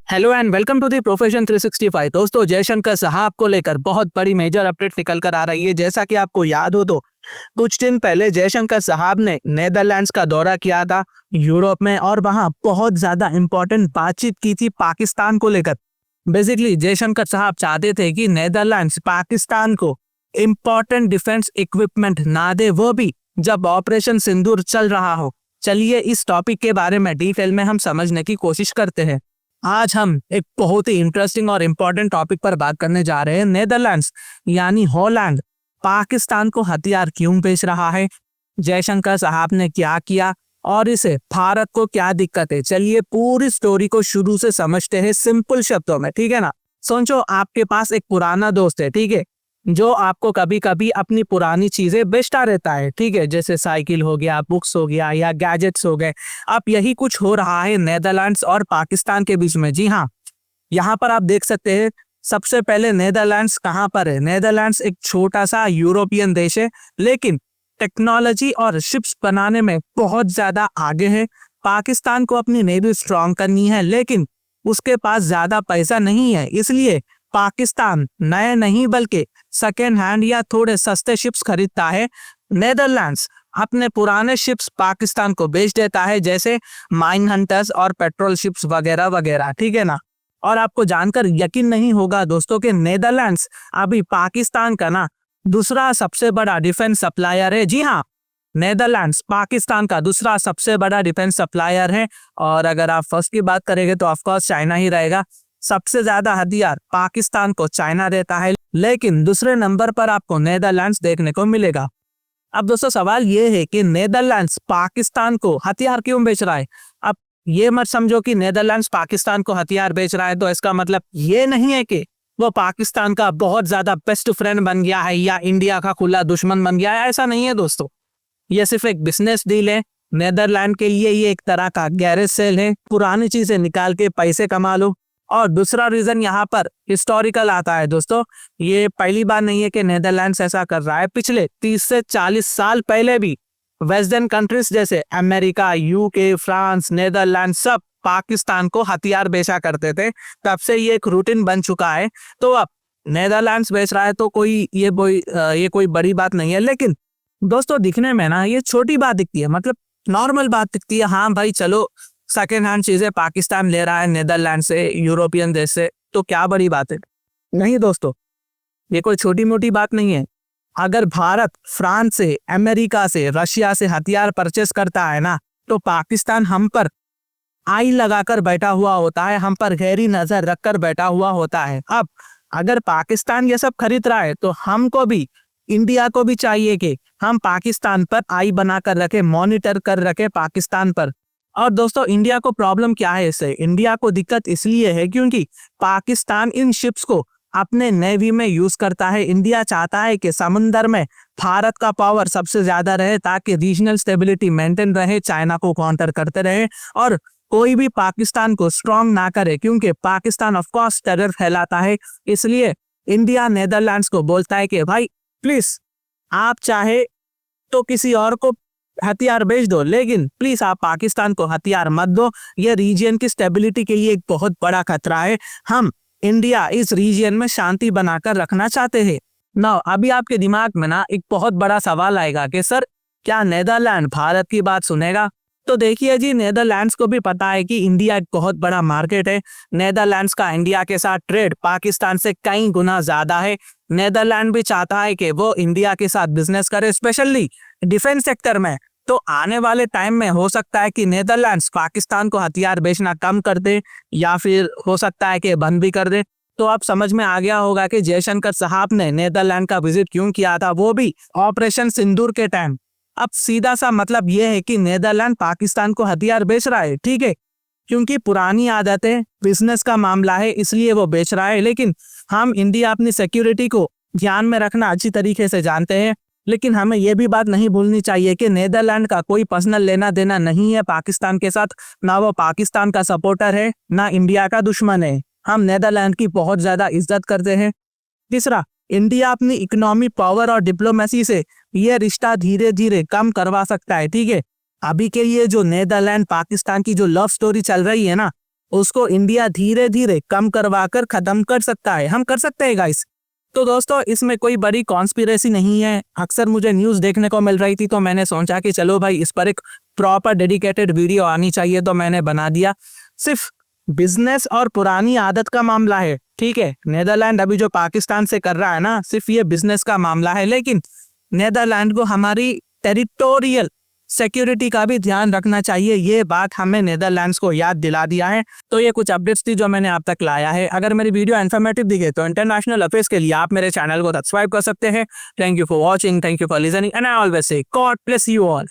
Hello and welcome to the profession 365। दोस्तों, जयशंकर साहब को लेकर बहुत बड़ी मेजर अपडेट निकल कर आ रही है। जैसा कि आपको याद हो तो कुछ दिन पहले जयशंकर साहब ने नेदरलैंड्स का दौरा किया था यूरोप में, और वहां बहुत ज्यादा इंपॉर्टेंट बातचीत की थी पाकिस्तान को लेकर। बेसिकली जयशंकर साहब चाहते थे कि नेदरलैंड्स पाकिस्तान को इंपॉर्टेंट डिफेंस इक्विपमेंट ना दे, वो भी जब ऑपरेशन सिंदूर चल रहा हो। चलिए इस टॉपिक के बारे में डिटेल में हम समझने की कोशिश करते हैं। आज हम एक बहुत ही इंटरेस्टिंग और इम्पोर्टेंट टॉपिक पर बात करने जा रहे हैं। नेदरलैंड्स यानी हॉलैंड पाकिस्तान को हथियार क्यों बेच रहा है, जयशंकर साहब ने क्या किया और इसे भारत को क्या दिक्कत है। चलिए पूरी स्टोरी को शुरू से समझते हैं सिंपल शब्दों में, ठीक है ना। सोचो आपके पास एक पुराना दोस्त है, ठीक है, जो आपको कभी कभी अपनी पुरानी चीजें बेचता रहता है, ठीक है, जैसे साइकिल हो गया, बुक्स हो गया या गैजेट्स हो गए। अब यही कुछ हो रहा है नेदरलैंड्स और पाकिस्तान के बीच में। जी हाँ, यहाँ पर आप देख सकते हैं। सबसे पहले नेदरलैंड्स कहाँ पर है? नेदरलैंड्स एक छोटा सा यूरोपियन देश है, लेकिन टेक्नोलॉजी और शिप्स बनाने में बहुत ज्यादा आगे है। पाकिस्तान को अपनी नेवी स्ट्रांग करनी है, लेकिन उसके पास ज्यादा पैसा नहीं है, इसलिए पाकिस्तान नए नहीं बल्कि सेकेंड हैंड या थोड़े सस्ते शिप्स खरीदता है। नेदरलैंड्स अपने पुराने शिप्स पाकिस्तान को बेच देता है, जैसे माइन हंटर्स और पेट्रोल शिप्स वगैरह वगैरह, ठीक है ना। और आपको जानकर यकीन नहीं होगा दोस्तों कि नेदरलैंड्स अभी पाकिस्तान का ना दूसरा सबसे बड़ा डिफेंस सप्लायर है। जी हाँ, नेदरलैंड्स पाकिस्तान का दूसरा सबसे बड़ा डिफेंस सप्लायर है। और अगर आप फर्स्ट की बात करेंगे तो ऑफकोर्स चाइना ही रहेगा। सबसे ज्यादा हथियार पाकिस्तान को चाइना देता है, लेकिन दूसरे नंबर पर आपको नेदरलैंड्स देखने को मिलेगा। अब दोस्तों सवाल ये है कि नेदरलैंड्स पाकिस्तान को हथियार क्यों बेच रहा है। अब ये मत समझो कि नेदरलैंड्स पाकिस्तान को हथियार बेच रहा है तो इसका मतलब ये नहीं है कि वो पाकिस्तान का बहुत ज्यादा बेस्ट फ्रेंड बन गया है या इंडिया का खुला दुश्मन बन गया है। ऐसा नहीं है दोस्तों, ये सिर्फ एक बिजनेस डील है। नेदरलैंड के लिए ये एक तरह का गैरेज सेल है, पुरानी चीजें निकाल के पैसे कमा लो। और दूसरा रीजन यहाँ पर हिस्टोरिकल आता है दोस्तों। ये पहली बार नहीं है कि नेदरलैंड्स ऐसा कर रहा है। पिछले 30 से 40 साल पहले भी वेस्टर्न कंट्रीज जैसे अमेरिका, यूके, फ्रांस, नेदरलैंड सब पाकिस्तान को हथियार बेचा करते थे। तब से ये एक रूटीन बन चुका है। तो अब नेदरलैंड्स बेच रहा है तो ये कोई बड़ी बात नहीं है। लेकिन दोस्तों दिखने में ना ये छोटी बात दिखती है, मतलब नॉर्मल बात दिखती है। हाँ भाई चलो, सेकेंड हैंड चीजें पाकिस्तान ले रहा है नेदरलैंड से, यूरोपियन देश से, तो क्या बड़ी बात है। नहीं दोस्तों, ये कोई छोटी मोटी बात नहीं है। अगर भारत फ्रांस से, अमेरिका से, रशिया से हथियार परचेस करता है ना, तो पाकिस्तान हम पर आई लगाकर बैठा हुआ होता है, हम पर गहरी नजर रखकर बैठा हुआ होता है। अब अगर पाकिस्तान ये सब खरीद रहा है तो हमको भी, इंडिया को भी चाहिए कि हम पाकिस्तान पर आई बनाकर रखे, मॉनिटर कर रखे पाकिस्तान पर। और दोस्तों इंडिया को प्रॉब्लम क्या है इससे? इंडिया को दिक्कत इसलिए है क्योंकि पाकिस्तान इन शिप्स को अपने नेवी में यूज करता है। इंडिया चाहता है कि समंदर में भारत का पावर सबसे ज्यादा रहे, ताकि रीजनल स्टेबिलिटी मेंटेन रहे, चाइना को काउंटर करते रहे और कोई भी पाकिस्तान को स्ट्रॉन्ग ना करे, क्योंकि पाकिस्तान ऑफ कोर्स टेरर फैलाता है। इसलिए इंडिया नेदरलैंड्स को बोलता है कि भाई प्लीज आप चाहे तो किसी और को हथियार बेच दो, लेकिन प्लीज आप पाकिस्तान को हथियार मत दो। ये रीजन की स्टेबिलिटी के लिए एक बहुत बड़ा खतरा है। हम इंडिया इस रीजन में शांति बनाकर रखना चाहते हैं ना। अभी आपके दिमाग में ना एक बहुत बड़ा सवाल आएगा कि सर क्या नेदरलैंड भारत की बात सुनेगा? तो देखिए जी, नेदरलैंड्स को भी पता है कि इंडिया एक बहुत बड़ा मार्केट है। नेदरलैंड्स का इंडिया के साथ ट्रेड पाकिस्तान से कई गुना ज्यादा है। नेदरलैंड भी चाहता है कि वो इंडिया के साथ बिजनेस करे, स्पेशली डिफेंस सेक्टर में। तो आने वाले टाइम में हो सकता है कि नेदरलैंड्स पाकिस्तान को हथियार बेचना कम कर दे, या फिर हो सकता है कि बंद भी कर दे। तो अब समझ में आ गया होगा कि जयशंकर साहब ने नेदरलैंड का विजिट क्यों किया था, वो भी ऑपरेशन सिंदूर के टाइम। अब सीधा सा मतलब यह है कि नेदरलैंड पाकिस्तान को हथियार बेच रहा है, ठीक है, क्योंकि पुरानी आदत है, बिजनेस का मामला है, इसलिए वो बेच रहा है। लेकिन हम इंडिया अपनी सिक्योरिटी को ध्यान में रखना अच्छी तरीके से जानते हैं। लेकिन हमें यह भी बात नहीं भूलनी चाहिए कि नेदरलैंड का कोई पर्सनल लेना देना नहीं है पाकिस्तान के साथ। ना वो पाकिस्तान का सपोर्टर है, ना इंडिया का दुश्मन है। हम नेदरलैंड की बहुत ज्यादा इज्जत करते हैं। तीसरा, इंडिया अपनी इकोनॉमी, पावर और डिप्लोमेसी से ये रिश्ता धीरे धीरे कम करवा सकता है, ठीक है। अभी के लिए जो नेदरलैंड पाकिस्तान की जो लव स्टोरी चल रही है ना, उसको इंडिया धीरे धीरे कम करवा कर खत्म कर सकता है। हम कर सकते हैं गाइस। तो दोस्तों इसमें कोई बड़ी कॉन्स्पिरेसी नहीं है। अक्सर मुझे न्यूज़ देखने को मिल रही थी तो मैंने सोचा कि चलो भाई इस पर एक प्रॉपर डेडिकेटेड वीडियो आनी चाहिए, तो मैंने बना दिया। सिर्फ बिजनेस और पुरानी आदत का मामला है, ठीक है। नेदरलैंड अभी जो पाकिस्तान से कर रहा है ना, सिर्फ ये बिजनेस का मामला है, लेकिन नेदरलैंड को हमारी टेरिटोरियल सिक्योरिटी का भी ध्यान रखना चाहिए। ये बात हमें नेदरलैंड्स को याद दिला दिया है। तो ये कुछ अपडेट्स थी जो मैंने आप तक लाया है। अगर मेरी वीडियो इन्फॉर्मेटिव दिखे तो इंटरनेशनल अफेयर्स के लिए आप मेरे चैनल को सब्सक्राइब कर सकते हैं। Thank you for watching, thank you for listening and I always say God bless you all.